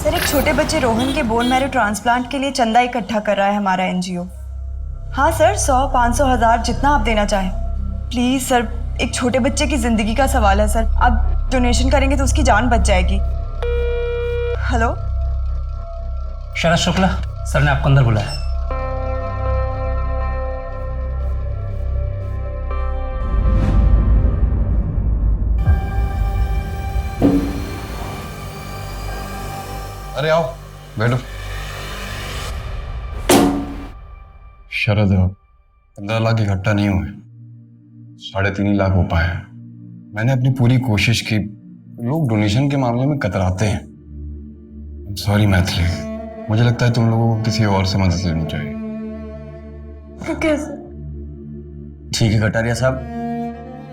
Sir, एक छोटे बच्चे रोहन के बोन मैरो ट्रांसप्लांट के लिए चंदा इकट्ठा कर रहा है हमारा एनजीओ। हाँ सर, 100, 500, 1000 जितना आप देना चाहें। प्लीज़ सर, एक छोटे बच्चे की ज़िंदगी का सवाल है सर। आप डोनेशन करेंगे तो उसकी जान बच जाएगी। हेलो शरद शुक्ला सर ने आपको अंदर बुलाया। अरे आओ बैठो। शरद, 15 लाख इकट्ठा नहीं हुए, 3.5 लाख हो पाए हैं। मैंने अपनी पूरी कोशिश की, लोग डोनेशन के मामले में कतराते हैं। सॉरी मैथिली, मुझे लगता है तुम लोगों को किसी और से मदद लेनी चाहिए। कैसे? ठीक है कटारिया साहब,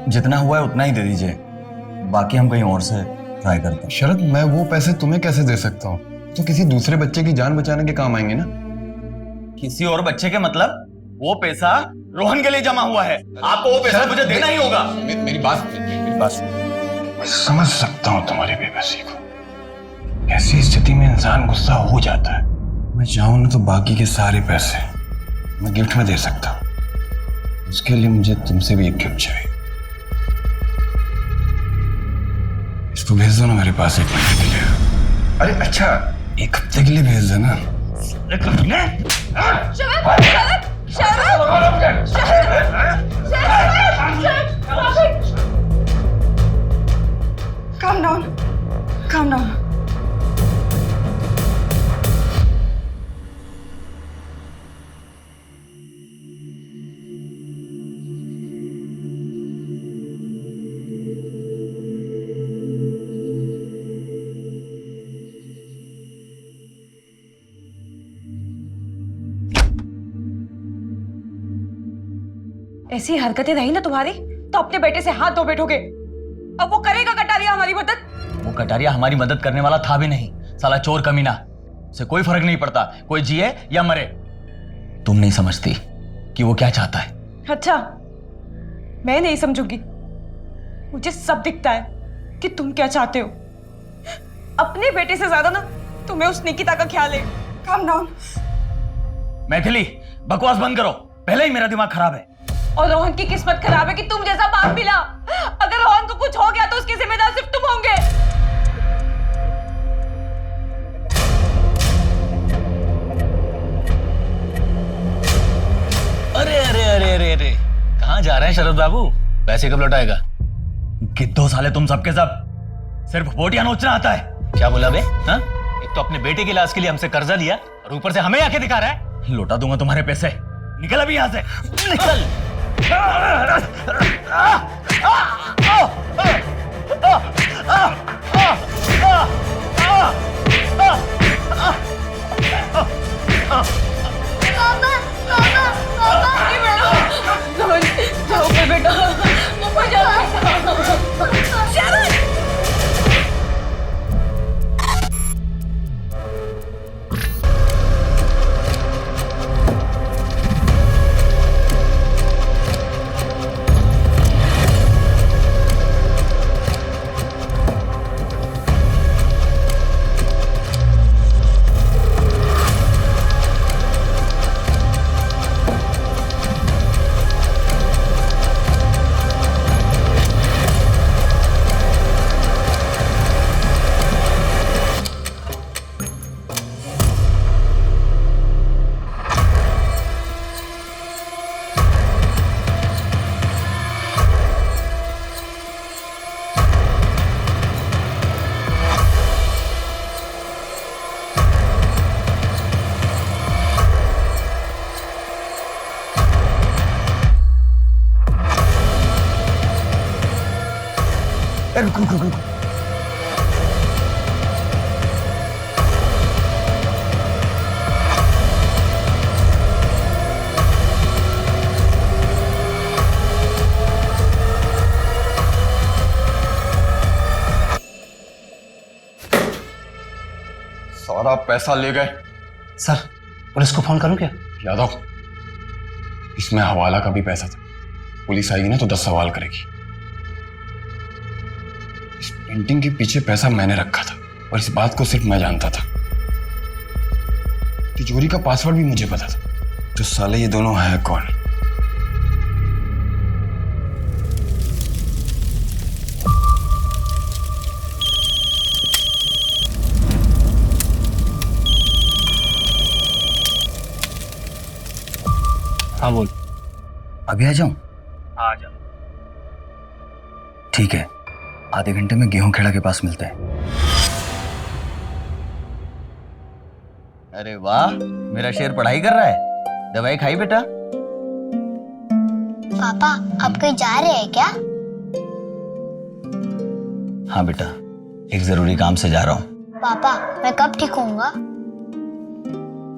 जितना हुआ है उतना ही दे दीजिए, बाकी हम कहीं और से ट्राई करते हैं। शरद, मैं वो पैसे तुम्हें कैसे दे सकता हूँ? तो किसी दूसरे बच्चे की जान बचाने के काम आएंगे ना। किसी और बच्चे के मतलब? वो पैसा रोहन के लिए जमा हुआ है, आपको वो पैसा मुझे देना ही होगा। मेरी बात मैं समझ सकता हूँ तुम्हारी बेबसी को। ऐसी स्थिति में इंसान गुस्सा हो जाता है। मैं चाहूँ ना तो बाकी के सारे पैसे मैं गिफ्ट में दे सकता हूँ। उसके लिए मुझे तुमसे भी एक गिफ्ट चाहिए। इसको भेज दो ना मेरे पास 1 महीने के लिए। अरे अच्छा, 1 हफ्ते के लिए भेज देना। Calm down. Calm down. ऐसी हरकतें रही ना तुम्हारी तो अपने बेटे से हाथ धो बैठोगे। अब वो करेगा कटारिया हमारी मदद? वो कटारिया हमारी मदद करने वाला था भी नहीं, साला चोर कमीना। उसे कोई फर्क नहीं पड़ता कोई जिए या मरे। तुम नहीं समझती कि वो क्या चाहता है। अच्छा, मैं नहीं समझूंगी। मुझे सब दिखता है कि तुम क्या चाहते हो। अपने बेटे से ज्यादा ना तुम्हें उस निकिता का ख्याल है। Calm down. मैथिली, बकवास बंद करो, पहले ही मेरा दिमाग खराब है। और रोहन की किस्मत खराब है कि तुम जैसा बाप मिला। अगर रोहन को कुछ हो गया तो उसकी जिम्मेदार सिर्फ तुम होंगे। अरे अरे अरे अरे अरे, कहाँ जा रहे हैं शरद बाबू? पैसे कब लौटाएगा? गिद्धो साले तुम सबके सब, सिर्फ बोटियां नोचना आता है। क्या बोला बे? हाँ? एक तो अपने बेटे के इलाज के लिए हमसे कर्जा लिया और ऊपर से हमें आके दिखा रहा है। लौटा दूंगा तुम्हारे पैसे, निकल अभी यहाँ से, निकल। जाओ बेटा, ऊपर जाओ। रुक रुक रुक। सारा पैसा ले गए। सर पुलिस को फोन करूं क्या? यादव, इसमें हवाला का भी पैसा था। पुलिस आएगी ना तो 10 सवाल करेगी। इस पेंटिंग के पीछे पैसा मैंने रखा था और इस बात को सिर्फ मैं जानता था। तिजोरी का पासवर्ड भी मुझे पता था। तो साले ये दोनों है कौन? हाँ बोल। अभी आ जाऊं? आ जा। ठीक है, आधे घंटे में गेहूं खेड़ा के पास मिलते हैं। अरे वाह, मेरा शेर पढ़ाई कर रहा है। दवाई खाई बेटा? पापा आप कहीं जा रहे हैं क्या? हाँ बेटा, एक जरूरी काम से जा रहा हूँ। पापा मैं कब ठीक होऊंगा?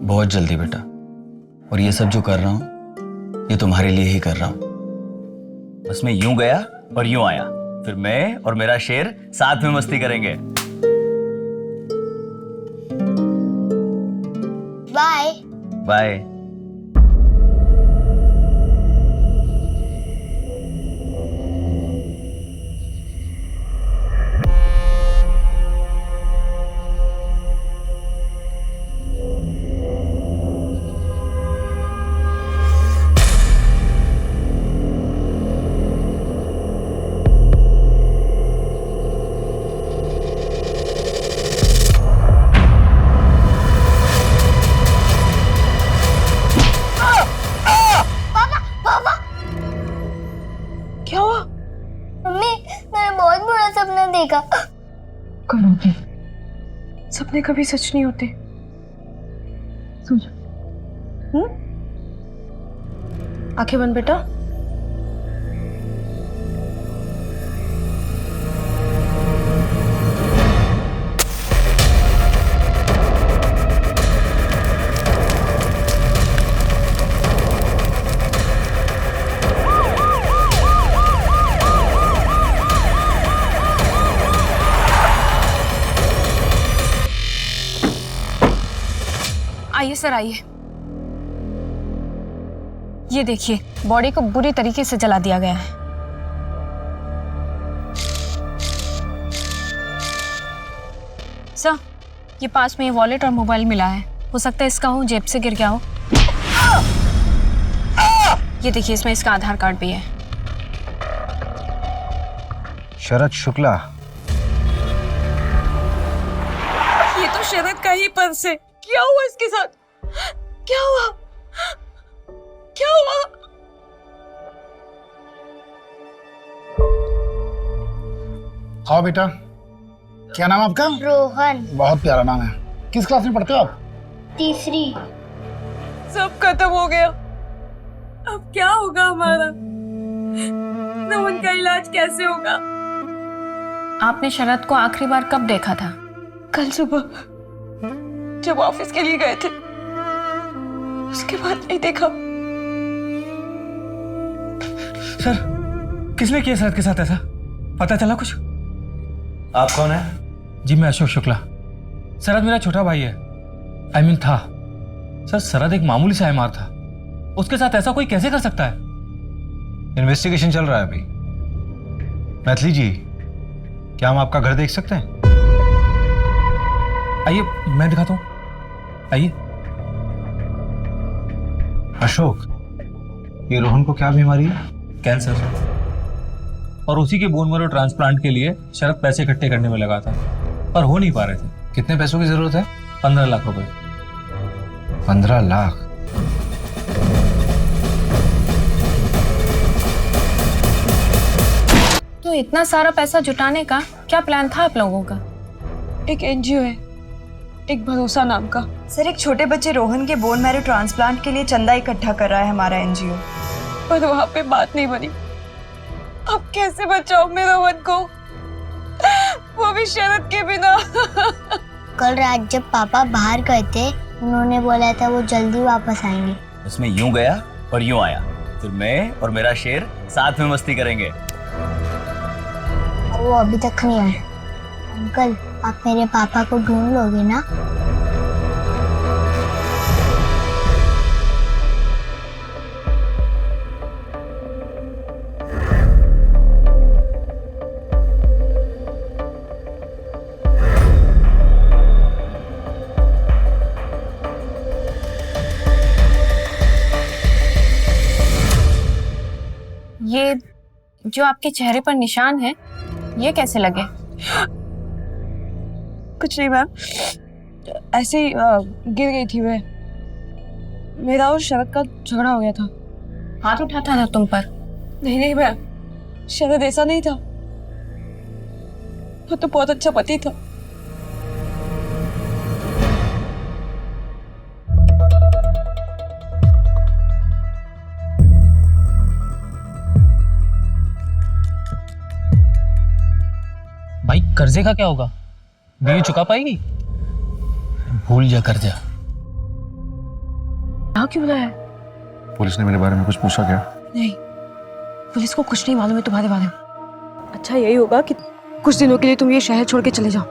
बहुत जल्दी बेटा। और ये सब जो कर रहा हूँ ये तुम्हारे लिए ही कर रहा हूँ। बस मैं यूं गया और यूं आया, फिर मैं और मेरा शेर साथ में मस्ती करेंगे। बाय। बाय। क्या हुआ? मम्मी मैंने बहुत बुरा सपना देखा। कभी सपने कभी सच नहीं होते। सो जा। आंखें बंद बेटा। आइए सर, आइए। ये देखिए, बॉडी को बुरी तरीके से जला दिया गया है। सर, ये पास में ये वॉलेट और मोबाइल मिला है। हो सकता है इसका हो, जेब से गिर गया हो। ये देखिए, इसमें इसका आधार कार्ड भी है। शरद शुक्ला। ये तो शरद का ही पर्स है। क्या हुआ इसके साथ? क्या हुआ? क्या हुआ? आओ बेटा, क्या नाम है आपका? रोहन। बहुत प्यारा नाम है। किस क्लास में पढ़ते हो आप? तीसरी। सब खत्म हो गया। अब क्या होगा हमारा? रोहन का इलाज कैसे होगा? आपने शरद को आखिरी बार कब देखा था? कल सुबह जब ऑफिस के लिए गए थे, उसके बाद नहीं देखा। सर, किसने किया शरद के साथ ऐसा? पता चला कुछ? आप कौन है? जी मैं अशोक शुक्ला। शरद मेरा छोटा भाई है। था। सर, शरद एक मामूली सा एमआर था। उसके साथ ऐसा कोई कैसे कर सकता है? इन्वेस्टिगेशन चल रहा है अभी। मैथिली जी, क्या हम आपका घर देख सकते हैं? आइए, मैं दिखाता हूँ। आइए। अशोक, ये रोहन को क्या बीमारी है? कैंसर। और उसी के बोन मैरो ट्रांसप्लांट के लिए शरद पैसे इकट्ठे करने में लगा था, पर हो नहीं पा रहे थे। कितने पैसों की जरूरत है? 15 लाख रुपए। 15 लाख? तो इतना सारा पैसा जुटाने का क्या प्लान था आप लोगों का? एक एनजीओ है, एक भरोसा नाम का। सर, एक छोटे बच्चे रोहन के बोन मैरो ट्रांसप्लांट के लिए चंदा इकट्ठा कर रहा है हमारा एनजीओ। पर वहां पे बात नहीं बनी। अब कैसे बचाऊं मैं रोहन को, वो भी शरद के बिना? कल रात जब पापा बाहर गए थे, उन्होंने बोला था वो जल्दी वापस आएंगे। बस मैं यूं गया और यूं आया, फिर मैं और मेरा शेर साथ में मस्ती करेंगे। और वो अभी तक नहीं आए। अंकल, आप मेरे पापा को ढूंढ लोगे ना? जो आपके चेहरे पर निशान है ये कैसे लगे? कुछ नहीं मैम, ऐसे ही गिर गई थी मैं। मेरा और शरद का झगड़ा हो गया था। हाथ उठाता था तुम पर? नहीं नहीं मैम, शरद ऐसा नहीं था, वो तो बहुत अच्छा पति था। भाई कर्जे का क्या होगा? बीवी चुका पाएगी? भूल जा कर्जा। यहाँ क्यों बुलाया? पुलिस ने मेरे बारे में कुछ पूछा क्या? नहीं, पुलिस को कुछ नहीं मालूम है तुम्हारे बारे में। अच्छा यही होगा कि कुछ दिनों के लिए तुम ये शहर छोड़ के चले जाओ।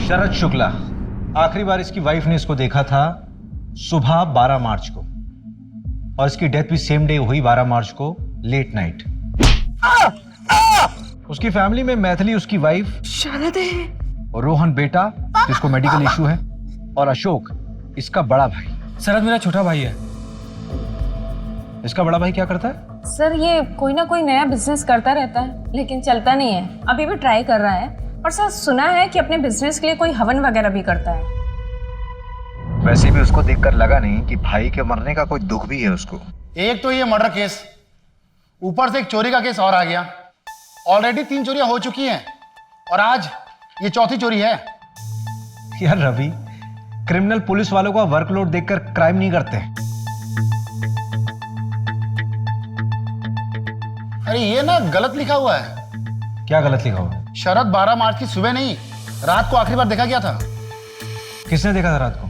शरद शुक्ला, आखिरी बार इसकी वाइफ ने इसको देखा था सुबह 12 मार्च को, और इसकी डेथ भी सेम डे हुई 12 मार्च को लेट नाइट। उसकी फैमिली में मैथिली उसकी वाइफ, शरद है, और रोहन बेटा जिसको मेडिकल इशू है, और अशोक इसका बड़ा भाई। शरद मेरा छोटा भाई है। इसका बड़ा भाई क्या करता है? सर ये कोई ना कोई नया बिजनेस करता रहता है लेकिन चलता नहीं है, अभी भी ट्राई कर रहा है। और सर सुना है कि अपने बिजनेस के लिए कोई हवन वगैरह भी करता है। वैसे भी उसको देखकर लगा नहीं कि भाई के मरने का कोई दुख भी है उसको। एक तो ये मर्डर केस, ऊपर से एक चोरी का केस और आ गया। ऑलरेडी 3 चोरियां हो चुकी हैं और आज ये चौथी चोरी है। यार रवि, क्रिमिनल पुलिस वालों का वर्कलोड देखकर क्राइम नहीं करते। अरे ये ना गलत लिखा हुआ है। क्या गलत लिखा हुआ? शरद 12 मार्च की सुबह नहीं, रात को आखिरी बार देखा गया था। किसने देखा था रात को?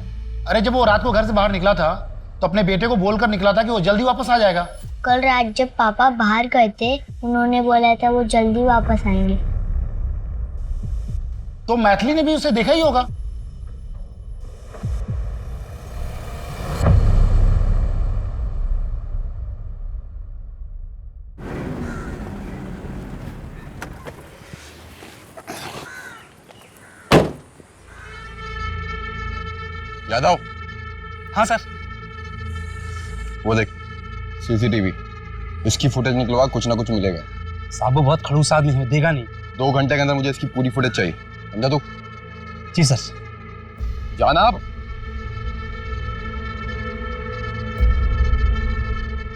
अरे जब वो रात को घर से बाहर निकला था तो अपने बेटे को बोलकर निकला था कि वो जल्दी वापस आ जाएगा। कल रात जब पापा बाहर गए थे उन्होंने बोला था वो जल्दी वापस आएंगे। तो मैथिली ने भी उसे देखा ही होगा। यादव, हाँ सर। वो देख सीसीटीवी, इसकी फुटेज निकलवा, कुछ ना कुछ मिलेगा। साहब वो बहुत खड़ूस आदमी है, देगा नहीं। 2 घंटे के अंदर मुझे इसकी पूरी फुटेज चाहिए, समझा तू? जी सर। जाना आप।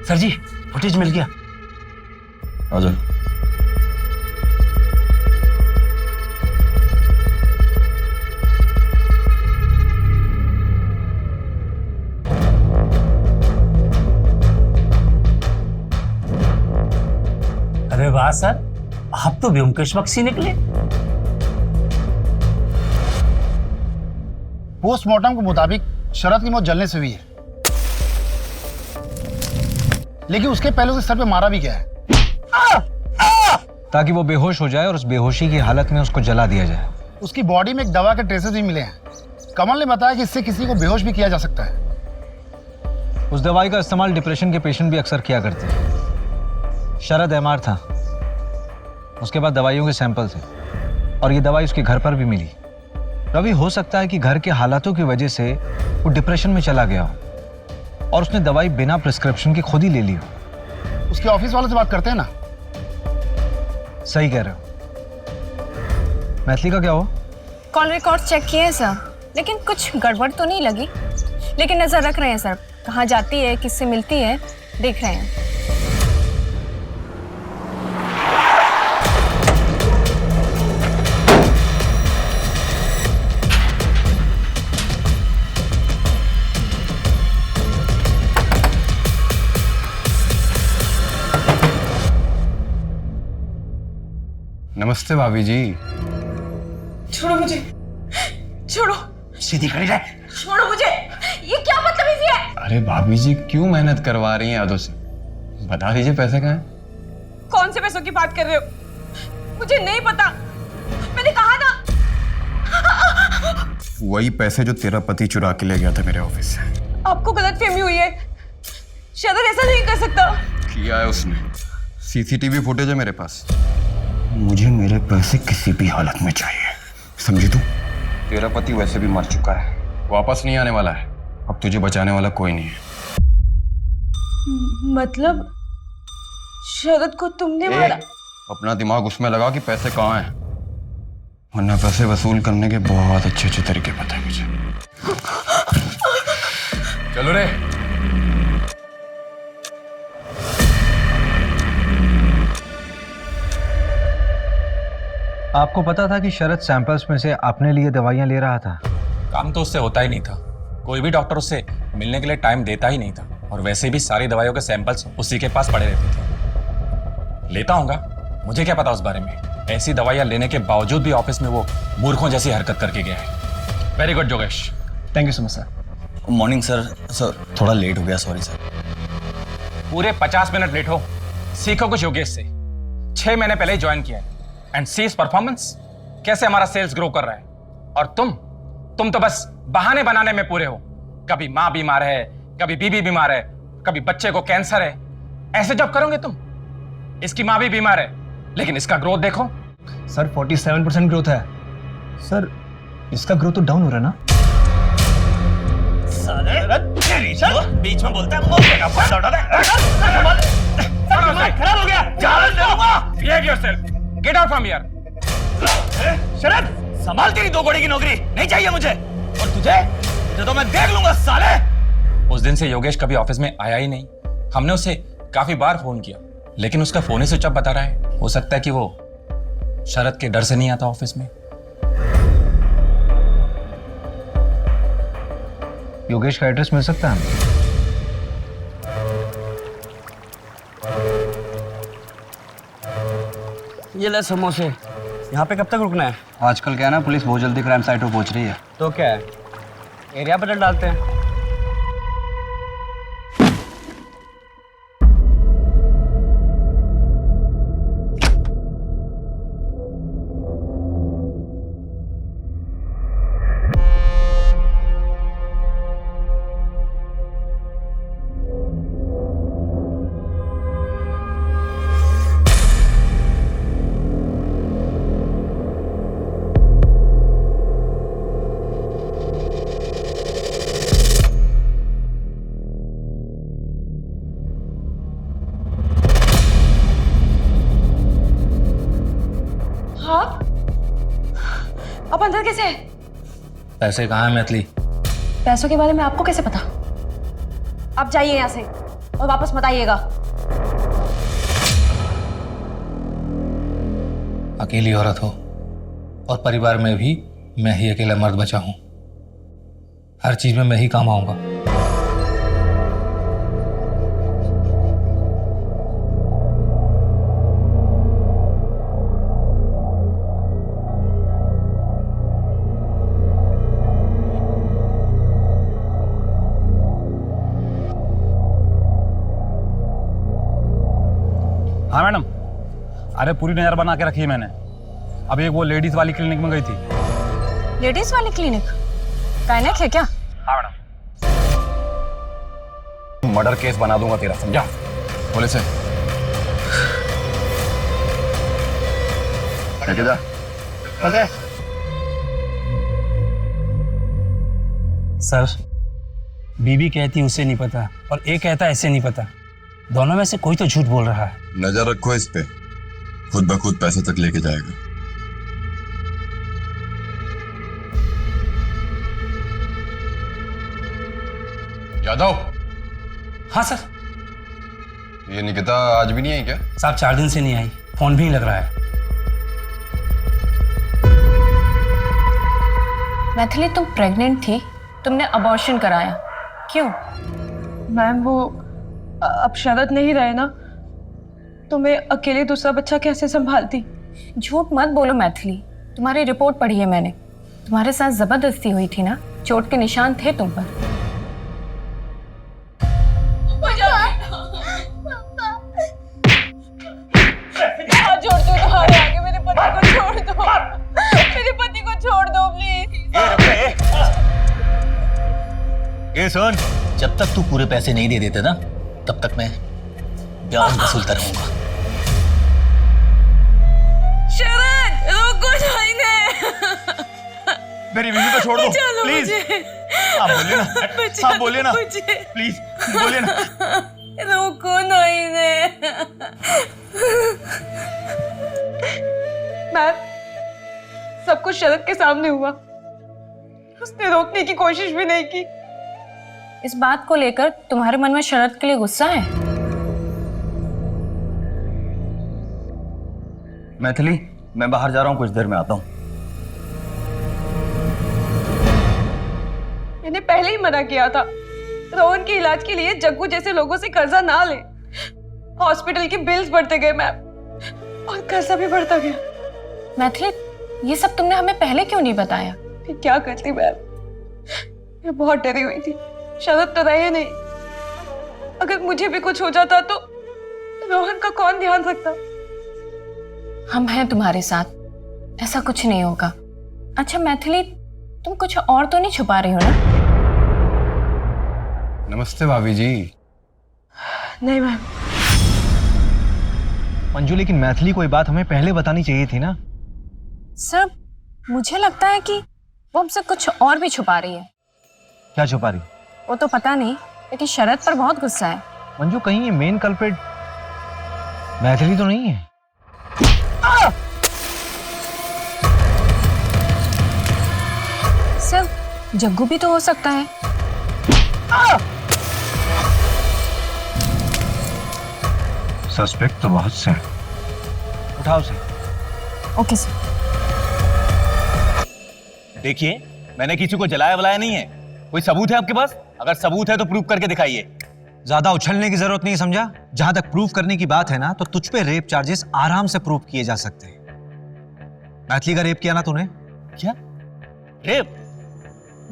सर जी फुटेज मिल गया। आजा। अरे वाह सर, आप तो व्योमकेश बख्शी निकले। पोस्टमार्टम के मुताबिक शरद की मौत जलने से हुई है, लेकिन उसके पहले उसे सर पे मारा भी गया है ताकि वो बेहोश हो जाए और उस बेहोशी की हालत में उसको जला दिया जाए। उसकी बॉडी में एक दवा के ट्रेसेस भी मिले हैं। कमल ने बताया कि इससे किसी को बेहोश भी किया जा सकता है। उस दवाई का इस्तेमाल डिप्रेशन के पेशेंट भी अक्सर किया करते हैं। शरद एमआर था, उसके बाद दवाइयों के सैंपल थे, और ये दवाई उसके घर पर भी मिली। रवि, हो सकता है कि घर के हालातों की वजह से वो डिप्रेशन में चला गया हो और उसने दवाई बिना प्रिस्क्रिप्शन के खुद ही ले ली हो। उसके ऑफिस वालों से बात करते हैं ना। सही कह रहे हो। मैथिली का क्या हो? कॉल रिकॉर्ड चेक किए हैं सर, लेकिन कुछ गड़बड़ तो नहीं लगी, लेकिन नजर रख रहे हैं सर। कहाँ जाती है, किससे मिलती है, देख रहे हैं। नमस्ते भाभी जी। छोड़ो मुझे, छोड़ो, सीधी खड़ी रह। छोड़ो मुझे। ये क्या बदतमीजी है? अरे भाभी जी क्यों मेहनत करवा रही हैं यादों से? बता दीजिए पैसे कहाँ हैं? कौन से पैसों की बात कर रहे हो? मुझे नहीं पता, मैंने कहा ना। वही पैसे जो तेरा पति चुरा के ले गया था मेरे ऑफिस से। आपको गलतफहमी हुई है, शरद ऐसा नहीं कर सकता। किया है उसने, सीसीटीवी फुटेज है मेरे पास। मुझे मेरे पैसे किसी भी हालत में चाहिए, समझी तू? तेरा पति वैसे भी मर चुका है, वापस नहीं आने वाला है। अब तुझे बचाने वाला कोई नहीं है। मतलब शरद को तुमने मारा? अपना दिमाग उसमें लगा कि पैसे कहाँ हैं, वरना पैसे वसूल करने के बहुत अच्छे अच्छे तरीके पता है मुझे। चलो रे। आपको पता था कि शरद सैंपल्स में से अपने लिए दवाइयां ले रहा था? काम तो उससे होता ही नहीं था, कोई भी डॉक्टर उससे मिलने के लिए टाइम देता ही नहीं था, और वैसे भी सारी दवाइयों के सैंपल्स उसी के पास पड़े रहते थे। लेता होगा, मुझे क्या पता उस बारे में। ऐसी दवाइयां लेने के बावजूद भी ऑफिस में वो मूर्खों जैसी हरकत करके गया है। Very good Yogesh. Thank you so much sir. Morning sir. Sir थोड़ा लेट हो गया, सॉरी सर। पूरे 50 मिनट लेट हो, सीखो कुछ योगेश से। 6 महीने पहले ही ज्वाइन किया है, एंड सी इज परफॉर्मेंस, कैसे हमारा सेल्स ग्रो कर रहा है। और तुम तो बस बहाने बनाने में पूरे हो। कभी माँ बीमार है, कभी बीबी बीमार है, कभी बच्चे को कैंसर है। ऐसे जब करोगे तुम, इसकी माँ भी बीमार है, लेकिन इसका ग्रोथ देखो। सर 47% ग्रोथ है। सर इसका ग्रोथ तो डाउन हो रहा है ना? बीच में बोलता है, खराब हो गया। Behave yourself. Get out from here. शरद, संभाल तेरी 2 घोड़े की नौकरी नहीं चाहिए मुझे। और तुझे तो मैं देख लूंगा साले। उस दिन से योगेश कभी ऑफिस में आया ही नहीं। हमने उसे काफी बार फोन किया, लेकिन उसका फोन ही स्विच ऑफ बता रहा है। हो सकता है कि वो शरद के डर से नहीं आता ऑफिस में। योगेश का एड्रेस मिल सकता है हमें? ये ले समोसे। यहाँ पे कब तक रुकना है? आजकल क्या है ना, पुलिस बहुत जल्दी क्राइम साइट पर पहुंच रही है। तो क्या है, एरिया बदल डालते हैं। अब अंदर कैसे है? पैसे कहाँ है मैथिली? पैसों के बारे में आपको कैसे पता? आप जाइए यहाँ से और वापस मत आइएगा। अकेली औरत हो और परिवार में भी मैं ही अकेला मर्द बचा हूं। हर चीज में मैं ही काम आऊंगा। हाँ मैडम, अरे पूरी नजर बना के रखी है मैंने। अभी एक वो लेडीज वाली क्लिनिक में गई थी। लेडीज वाली क्लिनिक? गायनेक है क्या? हाँ मैडम। मर्डर केस बना दूंगा तेरा, समझा? पुलिस है। सर, बीबी कहती उसे नहीं पता और ए कहता ऐसे नहीं पता। दोनों में से कोई तो झूठ बोल रहा है। नजर रखो इस पे, खुद ब खुद पैसे तक लेके जाएगा। यादव। हाँ सर। ये निकिता आज भी नहीं आई क्या? साहब 4 दिन से नहीं आई, फोन भी नहीं लग रहा है। मैथिली, तुम प्रेग्नेंट थी, तुमने अबॉर्शन कराया, क्यों? मैम वो अब शरद नहीं रहे ना, तो मैं अकेले दूसरा बच्चा कैसे संभालती? झूठ मत बोलो मैथिली, तुम्हारी रिपोर्ट पढ़ी है मैंने। तुम्हारे साथ जबरदस्ती हुई थी ना, चोट के निशान थे तुम पर। छोड़ दो तुम्हारे आगे, मेरे पति को छोड़ दो, मेरे पति को छोड़ दो प्लीज। ये सुन, जब तक तू पूरे पैसे नहीं दे देते ना, तब तक मैं ब्याज वसूलता रहूंगा। शरद रुको जाइए। मेरी बीवी को छोड़ दो प्लीज। आप बोलिए ना, आप बोलिए ना प्लीज, बोलिए ना। रोको ना इन्हें। मैम, सब कुछ शरद के सामने हुआ, उसने रोकने की कोशिश भी नहीं की। इस बात को लेकर तुम्हारे मन में शरद के लिए गुस्सा है? मैथिली, मैं बाहर जा रहा हूँ, कुछ देर में आता हूँ। मैंने पहले ही मना किया था, रोहन के इलाज के लिए जग्गू जैसे लोगों से कर्जा ना ले। हॉस्पिटल के बिल्स बढ़ते गए मैम, और कर्जा भी बढ़ता गया। मैथिली, ये सब तुमने हमें पहले क्यों नहीं बताया? फिर क्या करती मैम, मैं बहुत डरी हुई थी। शरद तो रहे नहीं, अगर मुझे भी कुछ हो जाता तो रोहन का कौन ध्यान रखता? हम हैं तुम्हारे साथ, ऐसा कुछ नहीं होगा। अच्छा मैथिली, तुम कुछ और तो नहीं छुपा रही हो ना? नमस्ते भाभी जी। नहीं मैम। मंजू, लेकिन मैथिली को ये बात हमें पहले बतानी चाहिए थी ना। सर, मुझे लगता है कि वो हमसे कुछ और भी छुपा रही है। क्या छुपा रही? वो तो पता नहीं, लेकिन शरद पर बहुत गुस्सा है। मंजू, कहीं ये मेन कल्प्रिट मैथिली तो नहीं है? सर, जग्गू भी तो हो सकता है। सस्पेक्ट तो बहुत से हैं। उठाओ से। Okay sir. देखिए, मैंने किसी को जलाया वलाया नहीं है। कोई सबूत है आपके पास? अगर सबूत है तो प्रूव करके दिखाइए। ज्यादा उछलने की जरूरत नहीं, समझा? जहां तक प्रूव करने की बात है ना, तो तुझ पे रेप चार्जेस आराम से प्रूव किए जा सकते हैं। मैथिली का रेप किया ना तूने? क्या रेप?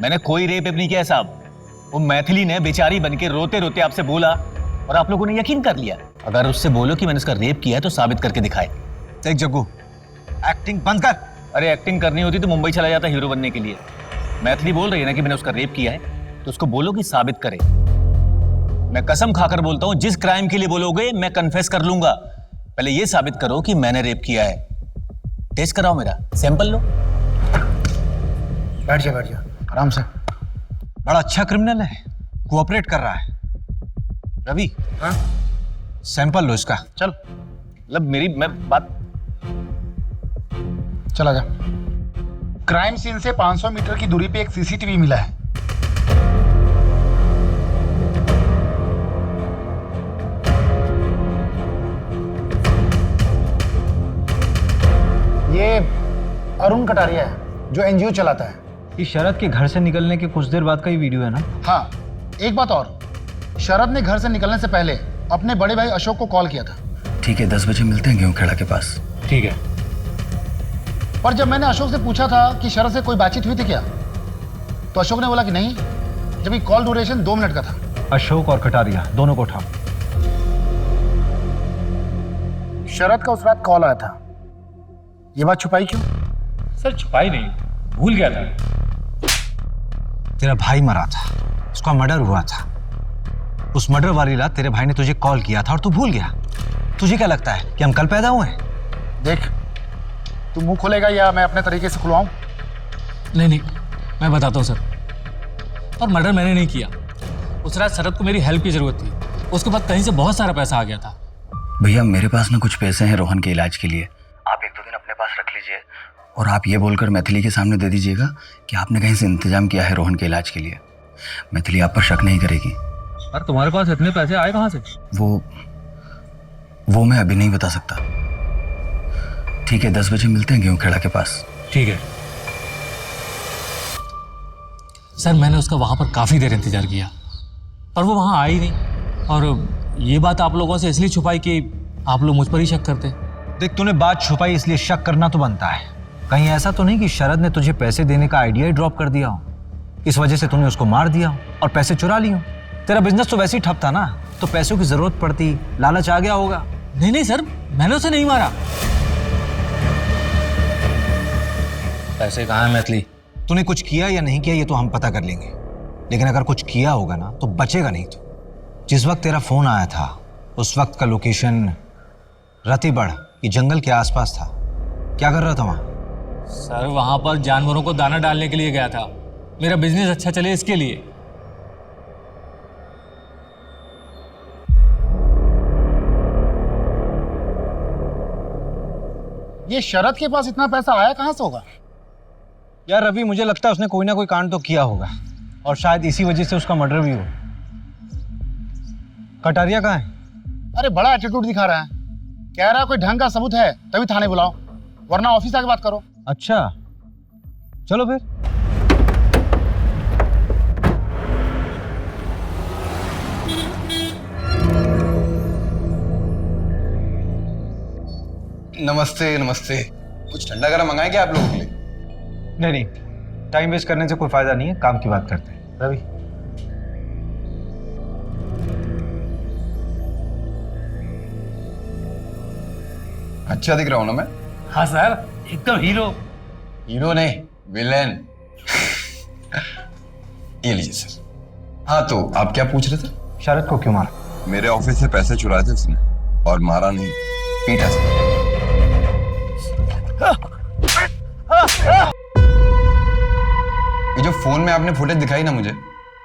मैंने कोई रेप नहीं किया साहब। वो मैथिली ने बेचारी बनके रोते रोते आपसे बोला और आप लोगों ने यकीन कर लिया। अगर उससे बोलो कि मैंने उसका रेप किया है तो साबित करके दिखाए। देख जग्गू, एक्टिंग बंद कर। अरे एक्टिंग करनी होती तो मुंबई चला जाता हीरो बनने के लिए। मैथिली बोल रही है ना कि मैंने उसका रेप किया है, तो उसको बोलो कि साबित करे। मैं कसम खाकर बोलता हूं, जिस क्राइम के लिए बोलोगे मैं कन्फेस कर लूंगा। पहले ये साबित करो कि मैंने रेप किया है। टेस्ट कराओ, मेरा सैंपल लो। बैठ जा आराम से। बड़ा अच्छा क्रिमिनल है, कोऑपरेट कर रहा है। रवि, हाँ? सैंपल लो इसका। चल, मतलब मैं बात। चला जा। क्राइम सीन से 500 मीटर की दूरी पे एक सीसीटीवी मिला है। ये अरुण कटारिया है जो एनजीओ चलाता है। ये शरद के घर से निकलने के कुछ देर बाद का ही वीडियो है ना? हाँ, एक बात और, शरद ने घर से निकलने से पहले अपने बड़े भाई अशोक को कॉल किया था। ठीक है, 10 बजे मिलते हैं गेहूं खेड़ा के पास। ठीक है। पर जब मैंने अशोक से पूछा था कि शरद से कोई बातचीत हुई थी क्या, तो अशोक ने बोला कि नहीं, जबकि कॉल ड्यूरेशन 2 मिनट का था। अशोक और कटारिया दोनों को उठाओ। शरद का उस रात कॉल आया था, ये बात छुपाई क्यों? सर छुपाई नहीं, भूल गया था। तेरा भाई मरा था, उसका मर्डर हुआ था। उस मर्डर वाली रात तेरे भाई ने तुझे कॉल किया था और तू भूल गया। तुझे क्या लगता है कि हम कल पैदा हुए हैं? देख, तू मुंह खोलेगा या मैं अपने तरीके से खुलवाऊं? नहीं, मैं बताता हूँ सर। और मर्डर मैंने नहीं किया। उस रात शरद को मेरी हेल्प की जरूरत थी, उसके बाद कहीं से बहुत सारा पैसा आ गया था। भैया, मेरे पास ना कुछ पैसे हैं रोहन के इलाज के लिए। आप 1-2 दिन अपने पास रख लीजिए और आप ये बोलकर मैथिली के सामने दे दीजिएगा कि आपने कहीं से इंतजाम किया है रोहन के इलाज के लिए। मैथिली आप पर शक नहीं करेगी। अरे तुम्हारे पास इतने पैसे आए कहाँ से? वो मैं अभी नहीं बता सकता। ठीक है, 10 बजे मिलते हैं गेहूं खेड़ा के पास। ठीक है सर। मैंने उसका वहां पर काफी देर इंतजार किया, पर वो वहां आई नहीं। और ये बात आप लोगों से इसलिए छुपाई कि आप लोग मुझ पर ही शक करते। देख, तूने बात छुपाई इसलिए शक करना तो बनता है। कहीं ऐसा तो नहीं कि शरद ने तुझे पैसे देने का आइडिया ही ड्रॉप कर दिया हो, इस वजह से तूने उसको मार दिया हो और पैसे चुरा लिए हो? तेरा बिजनेस तो वैसे ही ठप था ना, तो पैसों की जरूरत पड़ती, लालच आ गया होगा। नहीं सर, मैंने उसे नहीं मारा। पैसे कहाँ है मैथिली? तूने कुछ किया या नहीं किया ये तो हम पता कर लेंगे, लेकिन अगर कुछ किया होगा ना तो बचेगा नहीं। तो जिस वक्त तेरा फोन आया था उस वक्त का लोकेशन रतिबड़, ये जंगल के आसपास था। क्या कर रहा था वहां? सर वहां पर जानवरों को दाना डालने के लिए गया था, मेरा बिजनेस अच्छा चले इसके लिए। ये शरद के पास इतना पैसा आया कहाँ से होगा? यार रवि, मुझे लगता है उसने कोई ना कोई कांड तो किया होगा और शायद इसी वजह से उसका मर्डर भी हो। कटारिया कहाँ है? अरे बड़ा एटीट्यूड दिखा रहा है, कह रहा है कोई ढंग का सबूत है तभी थाने बुलाओ, वरना ऑफिस आके बात करो। अच्छा चलो फिर। नमस्ते नमस्ते। कुछ ठंडा गरम मंगाए क्या आप लोगों के लिए? नहीं नहीं, टाइम वेस्ट करने से कोई फायदा नहीं है, काम की बात करते हैं। रवि, अच्छा दिख रहा हूं ना मैं? हाँ सर, एकदम हीरो। हीरो नहीं, विलेन। ये लीजिए सर। हाँ तो आप क्या पूछ रहे थे? शरद को क्यों मारा? मेरे ऑफिस से पैसे चुराए थे उसने और मारा नहीं, पीटा सर। ये जो फोन में आपने फुटेज दिखाई ना मुझे,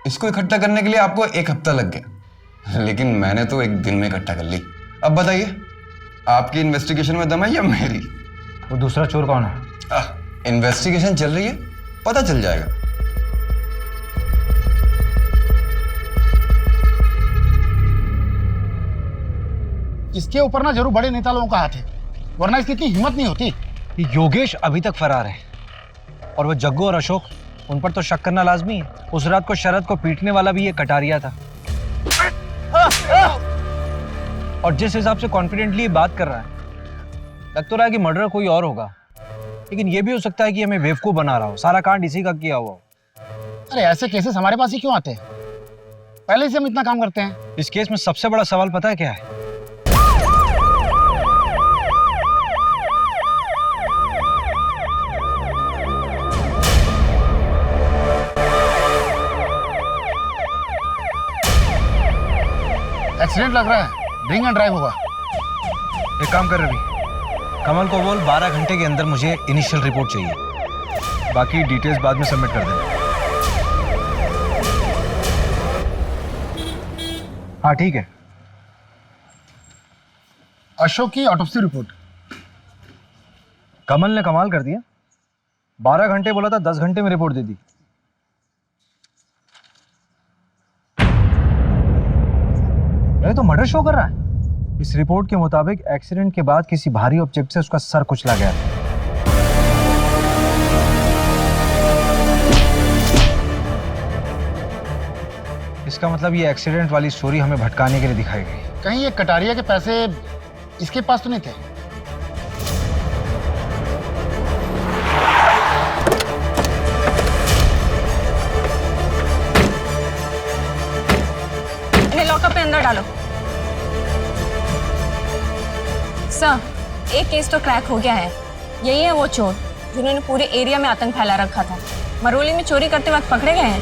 इसको इकट्ठा करने के लिए आपको 1 हफ्ता लग गया, लेकिन मैंने तो 1 दिन में इकट्ठा कर ली। अब बताइए, आपकी इन्वेस्टिगेशन में दम है या मेरी? वो दूसरा चोर कौन है? इन्वेस्टिगेशन चल रही है, पता चल जाएगा। इसके ऊपर ना जरूर बड़े नेता लोगों का हाथ है, वरना इसकी इतनी हिम्मत नहीं होती। ये योगेश अभी तक फरार है और वो जग्गू और अशोक, उन पर तो शक करना लाजमी है। उस रात को शरद को पीटने वाला भी ये कटारिया था। और जिस हिसाब से कॉन्फिडेंटली ये बात कर रहा है, लग तो रहा है कि मर्डर कोई और होगा, लेकिन ये भी हो सकता है कि हमें बेवकूफ बना रहा हो, सारा कांड इसी का किया हुआ हो। अरे ऐसे केसेस हमारे पास ही क्यों आते हैं? पहले से हम इतना काम करते हैं। इस केस में सबसे बड़ा सवाल पता है क्या है? एक्सीडेंट लग रहा है, ड्रिंक एंड ड्राइव होगा। एक काम कर रवि, कमल को बोल 12 घंटे के अंदर मुझे इनिशियल रिपोर्ट चाहिए, बाकी डिटेल्स बाद में सबमिट कर देना। हाँ ठीक है। अशोक की ऑटोप्सी रिपोर्ट। कमल ने कमाल कर दिया, 12 घंटे बोला था, 10 घंटे में रिपोर्ट दे दी। ये तो मर्डर शो कर रहा है। इस रिपोर्ट के मुताबिक एक्सीडेंट के बाद किसी भारी ऑब्जेक्ट से उसका सर कुचला गया था। इसका मतलब ये एक्सीडेंट वाली स्टोरी हमें भटकाने के लिए दिखाई गई। कहीं ये कटारिया के पैसे इसके पास तो नहीं थे? इन्हें लॉकअप में अंदर डालो। सर, एक केस तो क्रैक हो गया है। यही है वो चोर जिन्होंने पूरे एरिया में आतंक फैला रखा था। मरोली में चोरी करते वक्त पकड़े गए हैं।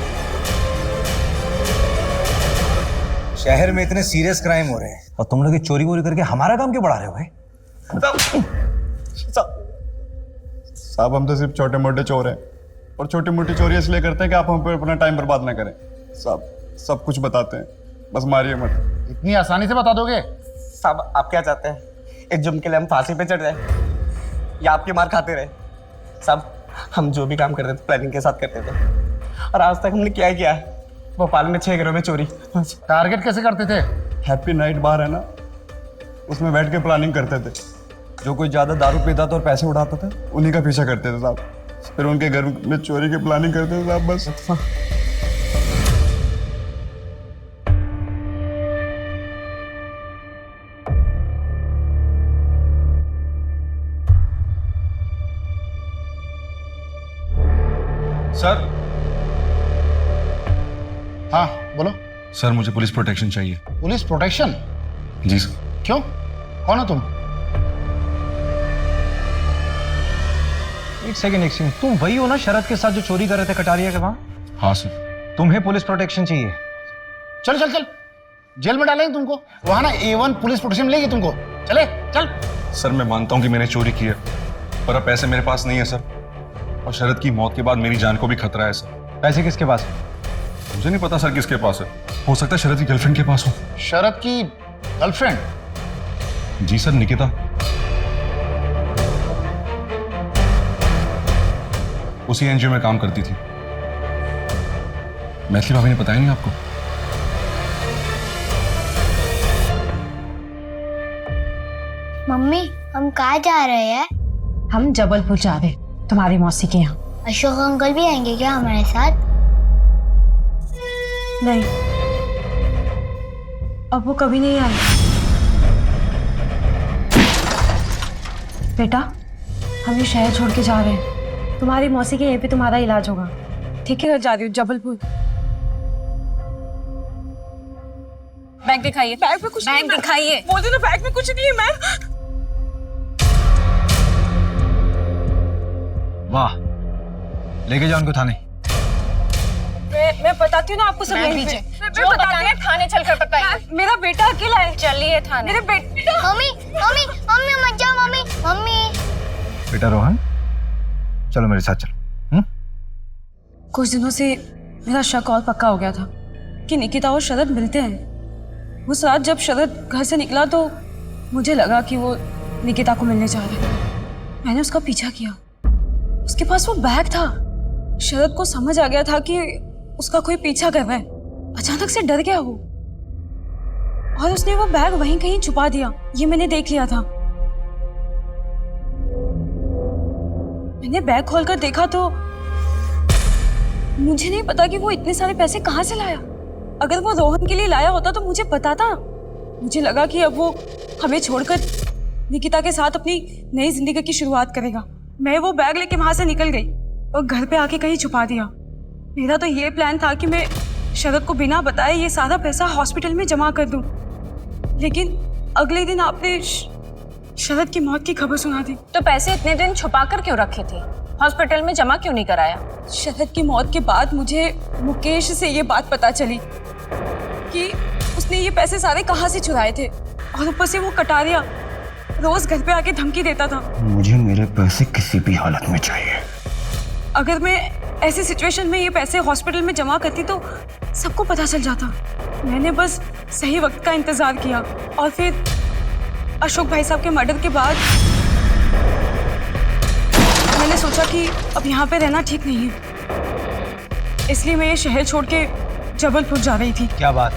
शहर में इतने सीरियस क्राइम हो रहे हैं और तुम लोग ये चोरी वोरी करके हमारा काम क्यों बढ़ा रहे हो भाई? साहब हम तो सिर्फ छोटे मोटे चोर हैं और छोटी मोटी चोरी इसलिए करते हैं कि आप हम पे अपना टाइम बर्बाद ना करें। साहब सब कुछ बताते हैं, बस मारिए मत। इतनी आसानी से बता दोगे? साहब आप क्या चाहते हैं, एक जुर्म के लिए हम फांसी पे चढ़ जाए या आपकी मार खाते रहे? साहब हम जो भी काम करते थे प्लानिंग के साथ करते थे और आज तक हमने क्या किया है? भोपाल में 6 घरों में चोरी। टारगेट कैसे करते थे? हैप्पी नाइट बार है ना, उसमें बैठ के प्लानिंग करते थे। जो कोई ज्यादा दारू पीता था और पैसे उड़ाता था, उन्हीं का पीछा करते थे साहब। फिर उनके घर में चोरी की प्लानिंग करते थे साहब, बस। सर। हाँ बोलो। सर मुझे पुलिस प्रोटेक्शन चाहिए। Police protection? जी सर। क्यों, कौन हो तुम? एक सेकंड, तुम वही हो ना शरद के साथ जो चोरी कर रहे थे कटारिया के वहां? हाँ सर। तुम्हें पुलिस प्रोटेक्शन चाहिए? चल चल चल, जेल में डालेंगे तुमको, वहां ना A1 पुलिस प्रोटेक्शन मिलेगी तुमको। चले चल। सर मैं मानता हूँ कि मैंने चोरी की है, पर अब पैसे मेरे पास नहीं है सर, और शरद की मौत के बाद मेरी जान को भी खतरा है सर। पैसे किसके पास है? मुझे नहीं पता सर किसके पास है, हो सकता है शरद की गर्लफ्रेंड के पास हो। शरद की गर्लफ्रेंड? जी सर, निकिता। उसी एनजीओ में काम करती थी। मैथिली भाभी ने बताया नहीं आपको? मम्मी हम कहाँ जा रहे हैं? हम जबलपुर जा रहे तुम्हारी मौसी के यहाँ। अशोक अंकल भी आएंगे क्या हमारे साथ? नहीं, अब वो कभी नहीं आएंगे। बेटा, हम ये शहर छोड़ के जा रहे हैं। तुम्हारी मौसी के यहीं पे तुम्हारा इलाज होगा। ठीक है, जा रही हूँ जबलपुर। बैग दिखाइए। बैग में कुछ नहीं, बैग दिखाइए। बोल दो ना, बैग में कुछ नहीं है मैम। वाह, लेके जाओ उनको थाने। मैं बताती हूँ ना आपको सब। मैं पीछे। जो बताना है थाने चलकर बताइए। मेरा बेटा अकेला है। चलिए थाने। मेरे बेटा। मम्मी मम्मी मम्मी मत जाओ मम्मी। मम्मी बेटा रोहन, चलो मेरे साथ चलो। कुछ दिनों से मेरा शक और पक्का हो गया था कि निकिता और शरद मिलते हैं। उस रात जब शरद घर से निकला तो मुझे लगा कि वो निकिता को मिलने जा रहा है। मैंने उसका पीछा किया। उसके पास वो बैग था। शरद को समझ आ गया था कि उसका कोई पीछा कर रहा है। अचानक से डर गया वो और उसने वो बैग वहीं कहीं छुपा दिया। ये मैंने देख लिया था। मैंने बैग खोलकर देखा तो मुझे नहीं पता कि वो इतने सारे पैसे कहाँ से लाया। अगर वो रोहन के लिए लाया होता तो मुझे बताता। मुझे लगा कि अब वो हमें छोड़कर निकिता के साथ अपनी नई जिंदगी की शुरुआत करेगा। मैं वो बैग लेके वहां से निकल गई और घर पे आके कहीं छुपा दिया। मेरा तो ये प्लान था कि मैं शरद को बिना बताए ये सारा पैसा हॉस्पिटल में जमा कर दूं। लेकिन अगले दिन आपने शरद की मौत की खबर सुना दी। तो पैसे इतने दिन छुपा कर क्यों रखे थे? हॉस्पिटल में जमा क्यों नहीं कराया? शरद की मौत के बाद मुझे मुकेश से ये बात पता चली कि उसने ये पैसे सारे कहाँ से चुराए थे। और ऊपर से वो कटारिया रोज घर पे आके धमकी देता था। मुझे मेरे पैसे किसी भी हालत में चाहिए। अगर मैं ऐसी सिचुएशन में ये पैसे हॉस्पिटल में जमा करती तो सबको पता चल जाता। मैंने बस सही वक्त का इंतजार किया और फिर अशोक भाई साहब के मर्डर के बाद मैंने सोचा कि अब यहाँ पे रहना ठीक नहीं है। इसलिए मैं ये शहर छोड़ के जबलपुर जा रही थी। क्या बात!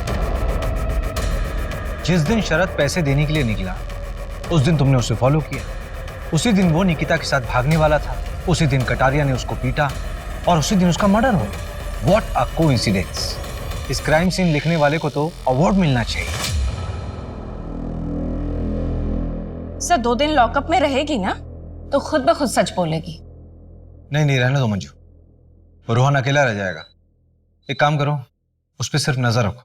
जिस दिन शरद पैसे देने के लिए निकला उस दिन तुमने उसे फॉलो किया। उसी दिन वो निकिता के साथ भागने वाला था। उसी दिन कटारिया ने उसको पीटा और उसी दिन उसका मर्डर हो गया। What a coincidence! इस क्राइम सीन लिखने वाले को तो अवार्ड मिलना चाहिए। सर 2 दिन लॉकअप में रहेगी ना तो खुद ब खुद सच बोलेगी। नहीं नहीं, रहने दो मंजू, रोहन अकेला रह जाएगा। एक काम करो, उस पर सिर्फ नजर रखो।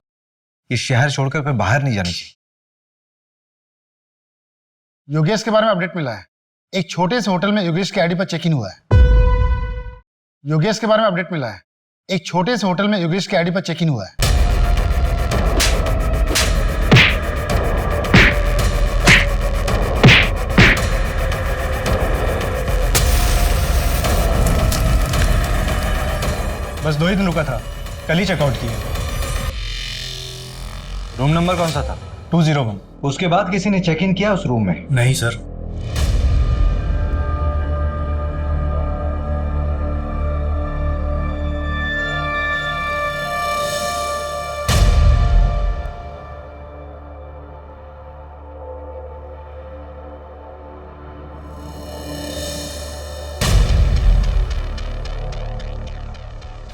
ये शहर छोड़कर फिर बाहर नहीं जानी चाहिए। योगेश के बारे में अपडेट मिला है। एक छोटे से होटल में योगेश के आईडी पर चेक इन हुआ है। योगेश के बारे में अपडेट मिला है। एक छोटे से होटल में योगेश के आईडी पर चेक इन हुआ है। बस 2 ही दिन रुका था, कल ही चेकआउट किया। रूम नंबर कौन सा था? 201। उसके बाद किसी ने चेक इन किया उस रूम में? नहीं सर।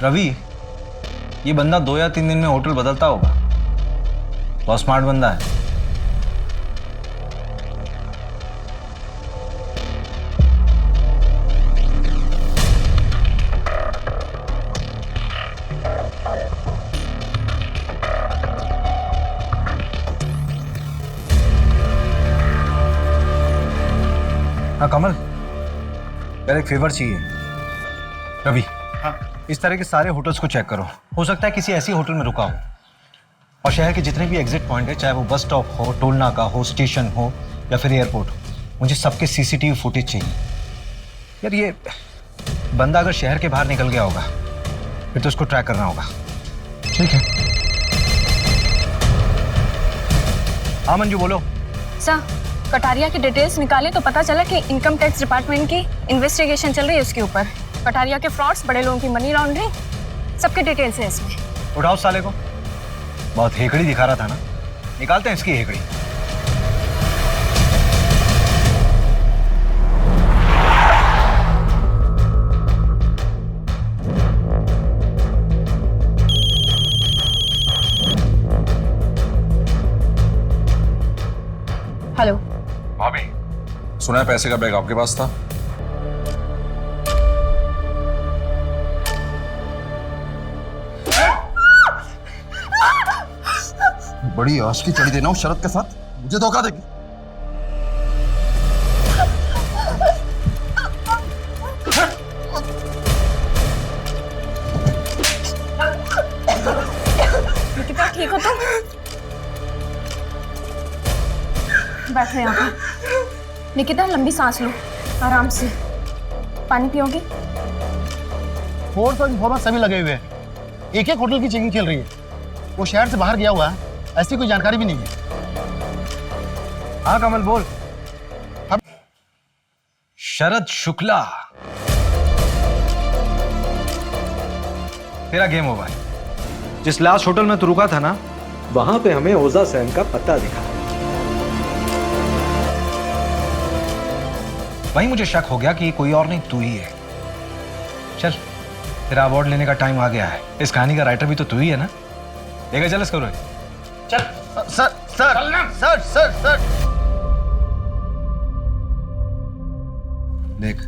रवि, ये बंदा 2 या 3 दिन में होटल बदलता होगा। बहुत स्मार्ट बंदा है। हाँ कमल, यार एक फेवर चाहिए। रवि, इस तरह के सारे होटल्स को चेक करो। हो सकता है किसी ऐसी होटल में रुका हो। और शहर के जितने भी एग्जिट पॉइंट है, चाहे वो बस स्टॉप हो, टोल नाका हो, स्टेशन हो या फिर एयरपोर्ट हो, मुझे सबके सीसीटीवी फुटेज चाहिए। यार ये बंदा अगर शहर के बाहर निकल गया होगा फिर तो उसको ट्रैक करना होगा। ठीक है। हाँ मंजू बोलो। सर, कटारिया की डिटेल्स निकाले तो पता चला कि इनकम टैक्स डिपार्टमेंट की इन्वेस्टिगेशन चल रही है उसके ऊपर। कटारिया के फ्रॉड्स, बड़े लोगों की मनी लॉन्ड्रिंग, सबके डिटेल्स हैं इसमें। उठाओ साले को, बहुत हेकड़ी दिखा रहा था ना, निकालते हैं इसकी हेकड़ी। हेलो भाभी, सुना है पैसे का बैग आपके पास था? बड़ी आशिकी चढ़ी देना उस शरत के साथ, मुझे धोखा देगी। निकिता, ठीक हो तुम? बैठो यहाँ पे। निकिता, लंबी सांस लो, आराम से। पानी पियोगे? फोर्स और इन्फॉर्मर सभी लगे हुए हैं, एक एक होटल की चेकिंग चल रही है। वो शहर से बाहर गया हुआ है, ऐसी कोई जानकारी भी नहीं है। हाँ कमल बोल। शरद शुक्ला, तेरा गेम ओवर। जिस लास्ट होटल में तू रुका था ना, वहां पे हमें ओजा सेन का पता दिखा। वहीं मुझे शक हो गया कि कोई और नहीं तू ही है। चल, तेरा अवार्ड लेने का टाइम आ गया है। इस कहानी का राइटर भी तो तू ही है ना? लेकर चल इसको। चल sir sir sir sir sir देख,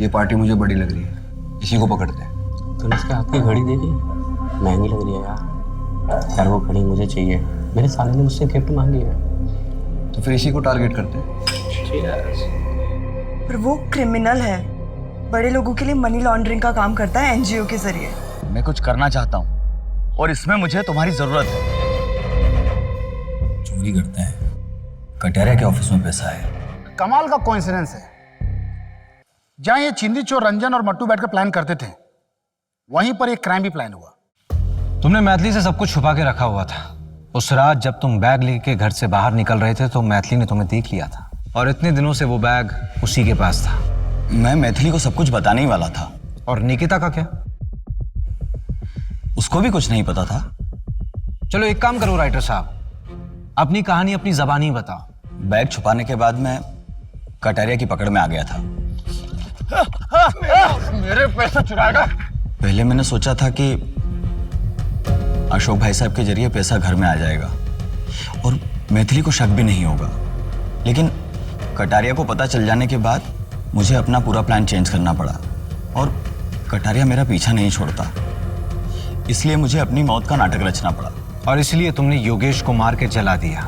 ये पार्टी मुझे बड़ी लग रही है, इसी को पकड़ते हैं। तूने इसके हाथ की घड़ी देखी? महंगी लग रही है यार। यार वो घड़ी मुझे चाहिए, मेरे साले ने मुझसे गिफ्ट मांगी है। तो फिर इसी को टारगेट करते हैं। पर वो क्रिमिनल है, बड़े लोगों के लिए मनी लॉन्ड्रिंग का काम करता है एनजीओ के जरिए। मैं कुछ करना चाहता हूँ और इसमें मुझे तुम्हारी जरूरत है। चोरी करते हैं, कटारिया के ऑफिस में पैसा है। कमाल का कोइंसिडेंस है, जहां ये चिंदी चोर रंजन और मट्टू बैठकर प्लान करते थे, वहीं पर एक क्राइम भी प्लान हुआ। तुमने मैथिली से सब कुछ छुपा के रखा हुआ था। उस रात जब तुम बैग लेके घर से बाहर निकल रहे थे तो मैथिली ने तुम्हें देख लिया था, और इतने दिनों से वो बैग उसी के पास था। मैं मैथिली को सब कुछ बताने ही वाला था। और निकिता का क्या? उसको भी कुछ नहीं पता था। चलो एक काम करो राइटर साहब, अपनी कहानी अपनी जबानी बताओ। बैग छुपाने के बाद मैं कटारिया की पकड़ में आ गया था। मेरे पैसे चुराएगा। पहले मैंने सोचा था कि अशोक भाई साहब के जरिए पैसा घर में आ जाएगा और मैथिली को शक भी नहीं होगा, लेकिन कटारिया को पता चल जाने के बाद मुझे अपना पूरा प्लान चेंज करना पड़ा और कटारिया मेरा पीछा नहीं छोड़ता, इसलिए मुझे अपनी मौत का नाटक रचना पड़ा। और इसलिए तुमने योगेश को मार के जला दिया,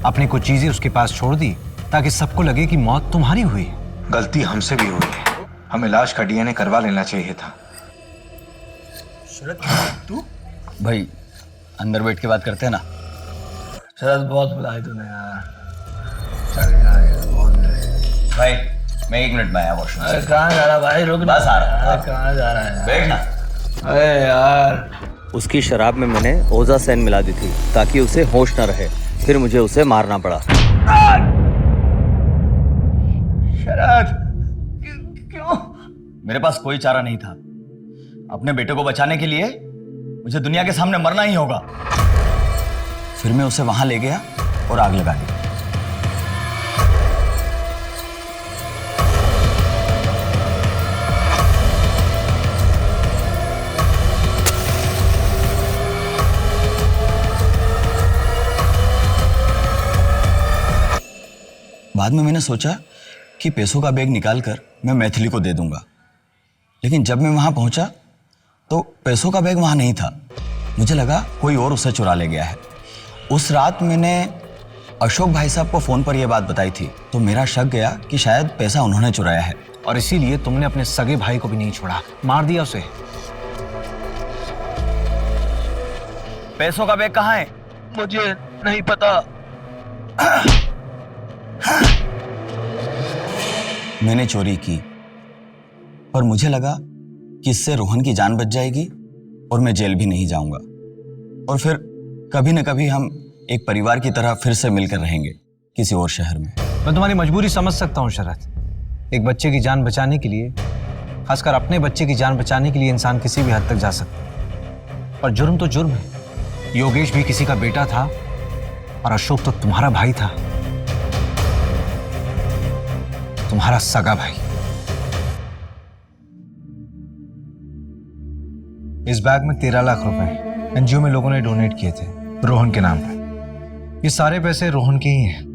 अपनी कुछ चीजें उसके पास छोड़ दी ताकि सबको लगे कि मौत तुम्हारी हुई। गलती हमसे भी हुई है, हमें लाश का डीएनए करवा लेना चाहिए था। तू भाई अंदर बैठ के बात करते हैं ना। शरद, बहुत बुलाए तूने यार। चल यार, बहुत बुलाए। भाई मैं 1 मिनट में आया वॉशरूम से। कहाँ जा रहा भाई? रुक, बस आ रहा है। कहाँ जा रहा है? बैठ ना। अरे यार, उसकी शराब में मैंने ओजा सैन मिला दी थी ताकि उसे होश न रहे, फिर मुझे उसे मारना पड़ा। शरद, क्यों? मेरे पास कोई चारा नहीं था। अपने बेटे को बचाने के लिए मुझे दुनिया के सामने मरना ही होगा। फिर मैं उसे वहां ले गया और आग लगा दी। बाद में मैंने सोचा कि पैसों का बैग निकालकर मैं मैथिली को दे दूंगा, लेकिन जब मैं वहां पहुंचा तो पैसों का बैग वहां नहीं था। मुझे लगा कोई और उसे चुरा ले गया है। उस रात मैंने अशोक भाई साहब को फोन पर यह बात बताई थी, तो मेरा शक गया कि शायद पैसा उन्होंने चुराया है, और इसीलिए तुमने अपने सगे भाई को भी नहीं छोड़ा, मार दिया उसे। पैसों का बैग कहाँ है? मुझे नहीं पता। मैंने चोरी की, पर मुझे लगा कि इससे रोहन की जान बच जाएगी और मैं जेल भी नहीं जाऊंगा, और फिर कभी न कभी हम एक परिवार की तरह फिर से मिलकर रहेंगे किसी और शहर में। मैं तुम्हारी मजबूरी समझ सकता हूँ शरद। एक बच्चे की जान बचाने के लिए खासकर अपने बच्चे की जान बचाने के लिए इंसान किसी भी हद तक जा सकता है, पर जुर्म तो जुर्म है। योगेश भी किसी का बेटा था और अशोक तो तुम्हारा भाई था, तुम्हारा सगा भाई। इस बैग में 13 लाख रुपए एनजीओ में लोगों ने डोनेट किए थे रोहन के नाम पर। ये सारे पैसे रोहन के ही हैं।